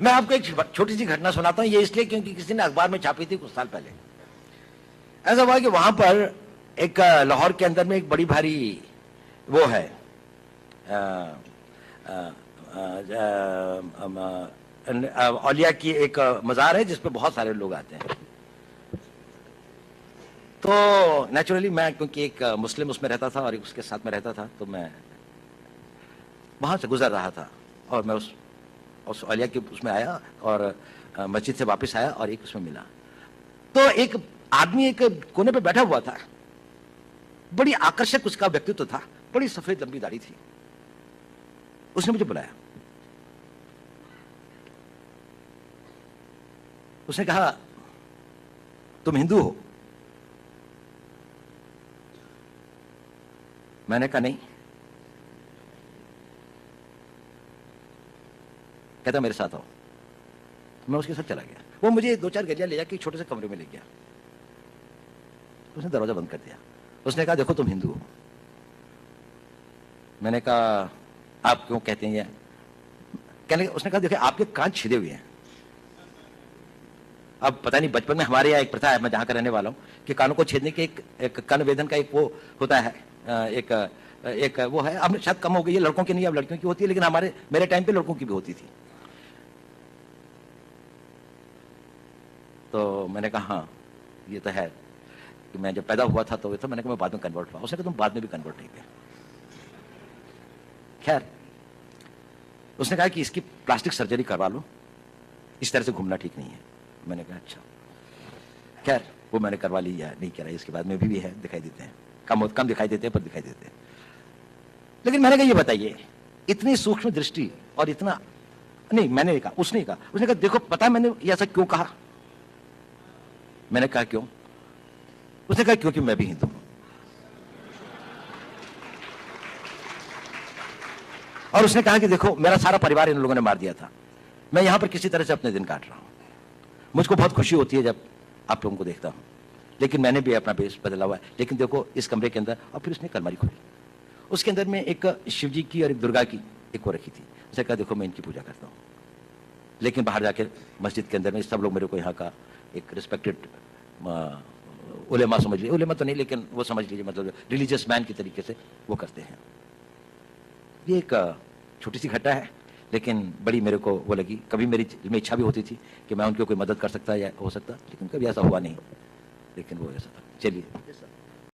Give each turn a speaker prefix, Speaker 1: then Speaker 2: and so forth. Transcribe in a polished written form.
Speaker 1: मैं आपको एक छोटी सी घटना सुनाता हूं, ये इसलिए क्योंकि किसी ने अखबार में छापी थी कुछ साल पहले। ऐसा हुआ कि वहां पर एक लाहौर के अंदर में एक बड़ी भारी वो है औलिया की एक मजार है जिसपे बहुत सारे लोग आते हैं। तो नेचुरली मैं क्योंकि एक मुस्लिम उसमें रहता था और एक उसके साथ में रहता था, तो मैं वहां से गुजर रहा था और मैं उस औलिया के उसमें आया और मस्जिद से वापस आया और एक उसमें मिला। तो एक आदमी एक कोने पे बैठा हुआ था, बड़ी आकर्षक उसका व्यक्तित्व था, बड़ी सफेद लंबी दाढ़ी थी। उसने मुझे बुलाया, उसने कहा तुम हिंदू हो? मैंने कहा नहीं। कहता मेरे साथ आओ। मैं उसके साथ चला गया। वो मुझे 2-4 गलियां ले जाके एक छोटे से कमरे में ले गया। उसने दरवाजा बंद कर दिया। उसने कहा देखो तुम हिंदू हो। मैंने कहा आप क्यों कहते हैं ये? उसने कहा देखो आपके कान छिदे हुए हैं। अब पता नहीं, बचपन में हमारे यहाँ एक प्रथा है, मैं जहां का रहने वाला हूं, कि कानों को छेदने के एक कर्ण वेदन का एक वो होता है, एक वो है। अब शायद कम हो गई है, लड़कों की नहीं, अब लड़कियों की होती है, लेकिन मेरे टाइम पे लड़कों की भी होती थी। तो मैंने कहा हाँ ये तो है कि मैं जब पैदा हुआ था तो मैंने कहा मैं बाद में कन्वर्ट हुआ। उसने कहा तुम बाद में भी कन्वर्ट नहीं थे। खैर उसने कहा कि इसकी प्लास्टिक सर्जरी करवा लो, इस तरह से घूमना ठीक नहीं है। मैंने कहा अच्छा। खैर वो मैंने करवा ली या नहीं करा, इसके बाद में भी है, दिखाई देते हैं, कम दिखाई देते हैं पर दिखाई देते हैं। लेकिन मैंने कहा ये बताइए इतनी सूक्ष्म दृष्टि और इतना नहीं, मैंने कहा, उसने कहा देखो पता है मैंने ये ऐसा क्यों कहा? मैंने कहा क्यों? उसने कहा क्योंकि मैं भी हिंदू हूं। और उसने कहा कि देखो मेरा सारा परिवार इन लोगों ने मार दिया था, मैं यहां पर किसी तरह से अपने दिन काट रहा हूं। मुझको बहुत खुशी होती है जब आप लोगों को देखता हूं, लेकिन मैंने भी अपना बेस बदला हुआ है। लेकिन देखो इस कमरे के अंदर, और फिर उसने अलमारी खोली, उसके अंदर में एक शिव जी की और एक दुर्गा की एक वो रखी थी। उसने कहा देखो मैं इनकी पूजा करता हूं, लेकिन बाहर जाके मस्जिद के अंदर में सब लोग मेरे को यहाँ का एक रिस्पेक्टेड उलेमा समझ लीजिए, उलेमा तो नहीं लेकिन वो समझ लीजिए, मतलब रिलीजियस मैन की तरीके से वो करते हैं। ये एक छोटी सी घटना है, लेकिन बड़ी मेरे को वो लगी। कभी मेरी में इच्छा भी होती थी कि मैं उनकी कोई मदद कर सकता या हो सकता, लेकिन कभी ऐसा हुआ नहीं। लेकिन वो ऐसा था। चलिए।